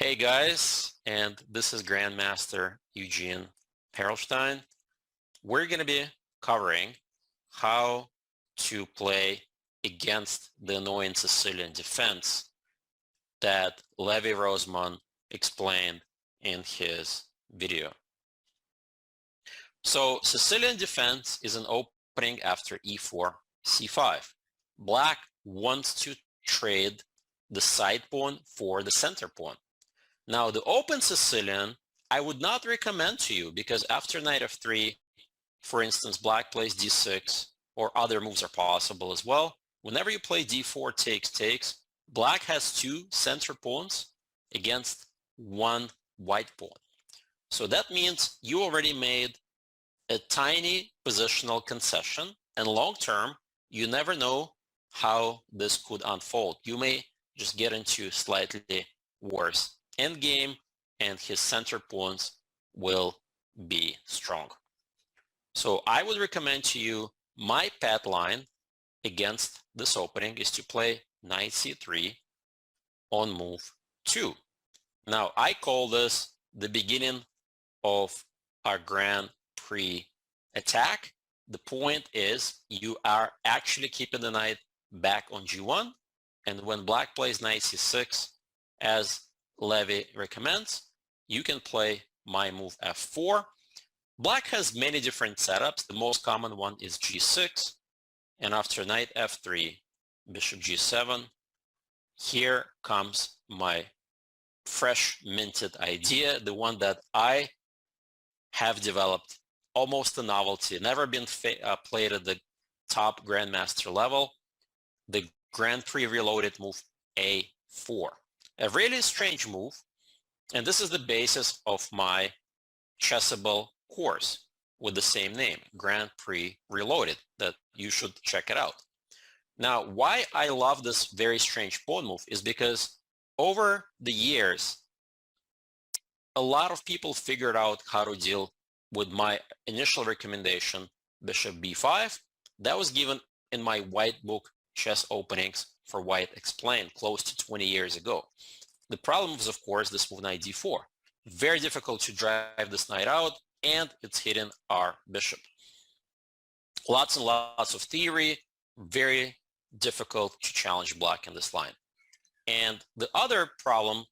Hey guys, and this is Grandmaster Eugene Perelshteyn. We're going to be covering how to play against the annoying Sicilian defense that Levi Roseman explained in his video. So Sicilian defense is an opening after e4, c5. Black wants to trade the side pawn for the center pawn. Now, the open Sicilian, I would not recommend to you because after knight f3, for instance, black plays d6, or other moves are possible as well. Whenever you play d4 takes, black has two center pawns against one white pawn. So that means you already made a tiny positional concession, and long term, you never know how this could unfold. You may just get into slightly worse endgame, and his center pawns will be strong. So I would recommend to you, my pet line against this opening is to play knight c3 on move 2. Now I call this the beginning of our Grand Prix attack. The point is you are actually keeping the knight back on g1, and when black plays knight c6, as Levi recommends, you can play my move f4. Black has many different setups. The most common one is g6, and after knight f3, bishop g7. Here comes my fresh minted idea, the one that I have developed, almost a novelty, never been played at the top grandmaster level, the Grand Prix reloaded move a4. A really strange move, and this is the basis of my chessable course with the same name, Grand Prix Reloaded, that you should check it out. Now, why I love this very strange pawn move is because over the years, a lot of people figured out how to deal with my initial recommendation, bishop b5. That was given in my white book, Chess Openings for White Explained, close to 20 years ago. The problem is, of course, this move knight d4. Very difficult to drive this knight out, and it's hitting our bishop. Lots and lots of theory, very difficult to challenge black in this line. And the other problem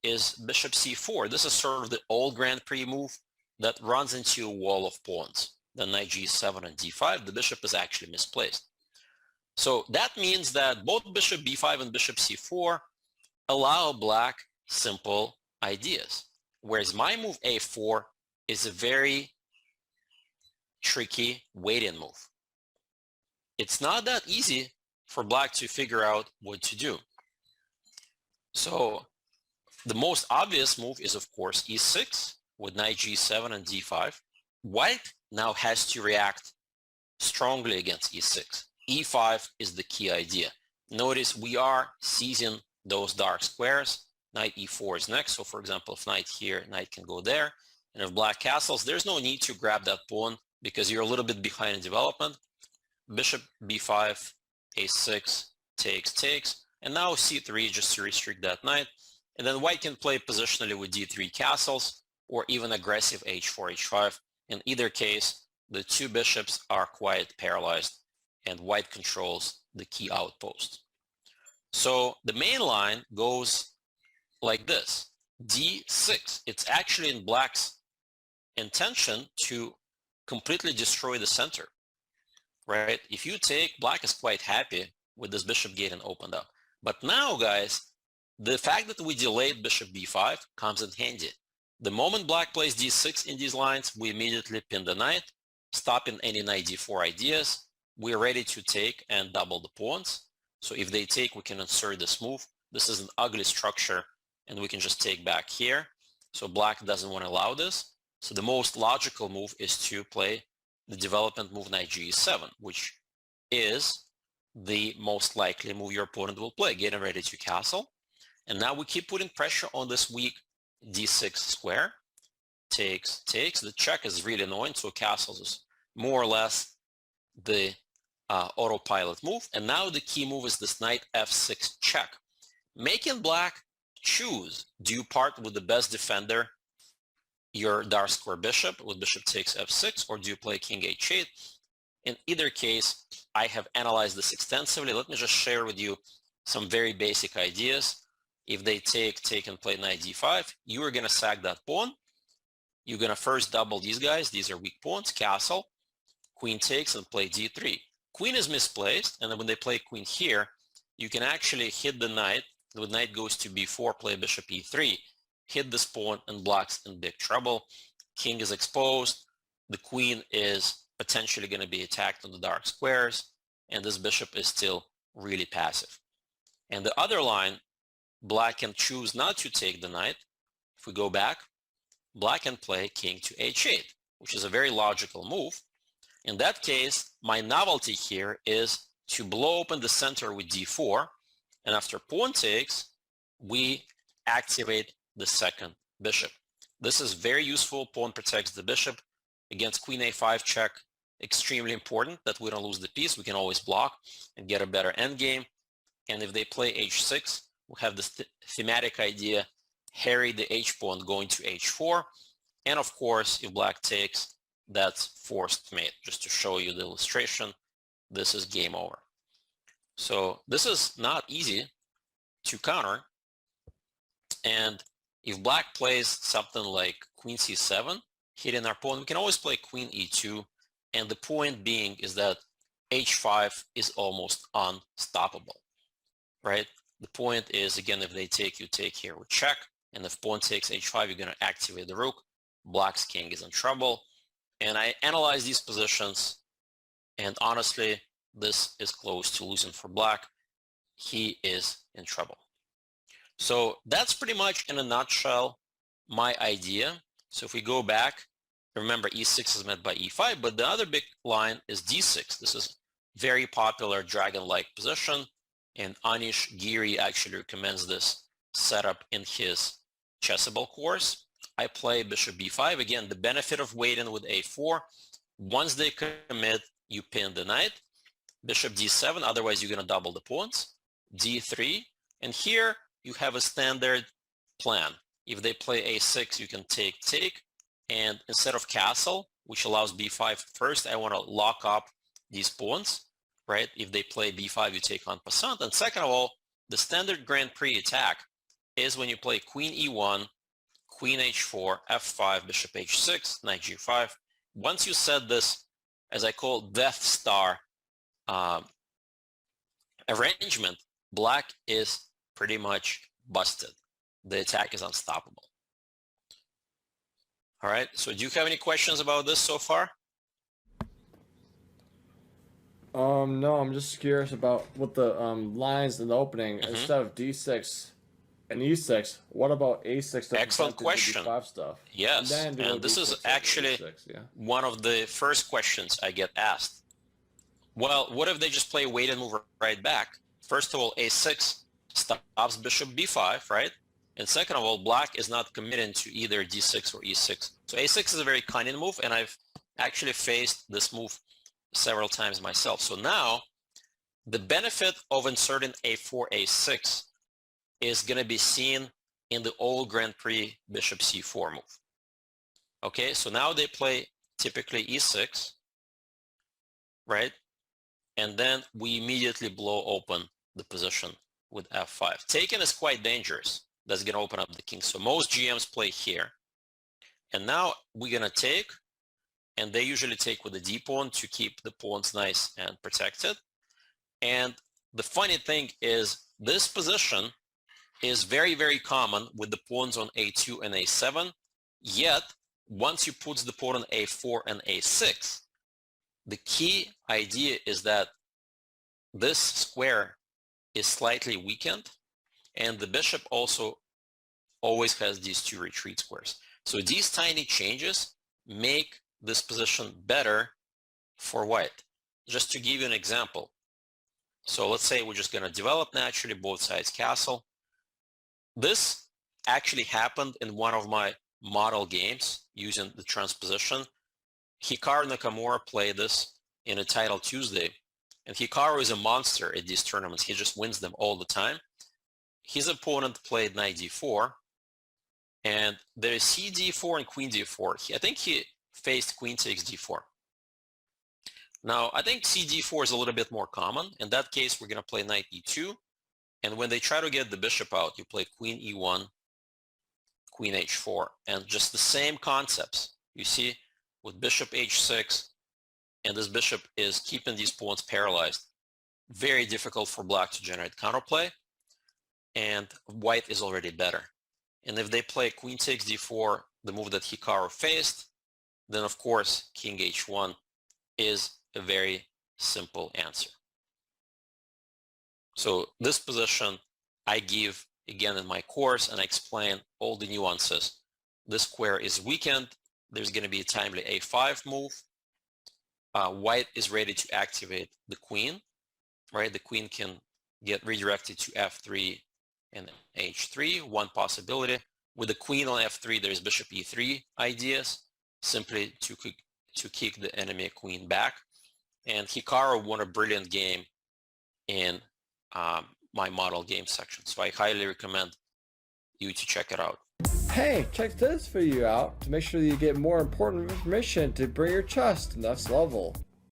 is bishop c4. This is sort of the old Grand Prix move that runs into a wall of pawns. Then knight g7 and d5, the bishop is actually misplaced. So that means that both bishop b5 and bishop c4 allow black simple ideas, whereas my move a4 is a very tricky waiting move. It's not that easy for black to figure out what to do. So the most obvious move is, of course, e6 with knight g7 and d5. White now has to react strongly against e6. e5 is the key idea. Notice we are seizing those dark squares. Knight e4 is next. So for example, if knight here, knight can go there. And if black castles, there's no need to grab that pawn because you're a little bit behind in development. Bishop b5, a6, takes. And now c3 just to restrict that knight. And then white can play positionally with d3 castles or even aggressive h4, h5. In either case, the two bishops are quite paralyzed and white controls the key outpost. So the main line goes like this, d6. It's actually in black's intention to completely destroy the center, right? If you take, black is quite happy with this bishop getting opened up. But now, guys, the fact that we delayed bishop b5 comes in handy. The moment black plays d6 in these lines, we immediately pin the knight, stopping any knight d4 ideas. We're ready to take and double the pawns. So if they take, we can insert this move. This is an ugly structure, and we can just take back here. So black doesn't want to allow this. So the most logical move is to play the development move knight g7, which is the most likely move your opponent will play, getting ready to castle. And now we keep putting pressure on this weak d6 square. Takes. The check is really annoying, so castles is more or less the autopilot move. And now the key move is this knight f6 check, making black choose, do you part with the best defender, your dark square bishop, with bishop takes f6, or do you play king h8? In either case, I have analyzed this extensively. Let me just share with you some very basic ideas. If they take and play knight d5, you are going to sack that pawn. You're going to first double these guys. These are weak pawns, castle. Queen takes and play d3. Queen is misplaced, and then when they play queen here, you can actually hit the knight. The knight goes to b4, play bishop e3, hit this pawn, and black's in big trouble. King is exposed. The queen is potentially going to be attacked on the dark squares, and this bishop is still really passive. And the other line, black can choose not to take the knight. If we go back, black can play king to h8, which is a very logical move. In that case, my novelty here is to blow open the center with d4, and after pawn takes, we activate the second bishop. This is very useful. Pawn protects the bishop against queen a5 check. Extremely important that we don't lose the piece. We can always block and get a better endgame. And if they play h6, we have this thematic idea, harry the h-pawn going to h4. And of course, if black takes, that's forced mate. Just to show you the illustration, this is game over. So this is not easy to counter. And if black plays something like queen c7, hitting our pawn, we can always play queen e2. And the point being is that h5 is almost unstoppable, right? The point is, again, if they take, you take here with check. And if pawn takes h5, you're going to activate the rook. Black's king is in trouble. And I analyze these positions, and honestly, this is close to losing for black. He is in trouble. So that's pretty much in a nutshell my idea. So if we go back, remember e6 is met by e5, but the other big line is d6. This is very popular dragon-like position, and Anish Giri actually recommends this setup in his Chessable course. I play bishop b5. Again, the benefit of waiting with a4, once they commit, you pin the knight. Bishop d7, otherwise you're going to double the pawns. d3, and here you have a standard plan. If they play a6, you can take, and instead of castle, which allows b5, first I want to lock up these pawns, right? If they play b5, you take en passant. And second of all, the standard Grand Prix attack is when you play queen e1, queen h4, f5, bishop h6, knight g5. Once you set this, as I call Death Star arrangement, black is pretty much busted. The attack is unstoppable. All right, so do you have any questions about this so far? No, I'm just curious about what the lines in the opening. Instead of d6 and e6, what about a6? Excellent question. D5 stuff? Yes, and this is actually one of the first questions I get asked. Well, what if they just play wait and move right back? First of all, a6 stops bishop b5, right? And second of all, black is not committing to either d6 or e6. So a6 is a very cunning move, and I've actually faced this move several times myself. So now, the benefit of inserting a4, a6 is going to be seen in the old Grand Prix bishop c4 move. Okay, so now they play typically e6, right? And then we immediately blow open the position with f5. Taken is quite dangerous. That's going to open up the king. So most GMs play here. And now we're going to take, and they usually take with the d pawn to keep the pawns nice and protected. And the funny thing is this position is very, very common with the pawns on a2 and a7. Yet, once you put the pawn on a4 and a6, the key idea is that this square is slightly weakened, and the bishop also always has these two retreat squares. So these tiny changes make this position better for white. Just to give you an example. So let's say we're just going to develop naturally both sides castle. This actually happened in one of my model games using the transposition. Hikaru Nakamura played this in a Title Tuesday, and Hikaru is a monster at these tournaments. He just wins them all the time. his opponent played knight d4, and there is c d4 and queen d4. I think he faced queen takes d4. Now, I think c d4 is a little bit more common. In that case, we're going to play knight e2, and when they try to get the bishop out, you play queen e1, queen h4, and just the same concepts. You see, with bishop h6, and this bishop is keeping these pawns paralyzed. Very difficult for black to generate counterplay, and white is already better. And if they play queen takes d4, the move that Hikaru faced, then of course king h1 is a very simple answer. So this position I give again in my course, and I explain all the nuances. This square is weakened. There's going to be a timely a5 move. White is ready to activate the queen, right? The queen can get redirected to f3 and h3, one possibility. With the queen on f3, there's bishop e3 ideas, simply to kick the enemy queen back. And Hikaru won a brilliant game in my model game section, so I highly recommend you to check it out. Hey, check this video out to make sure that you get more important information to bring your chess to the next level.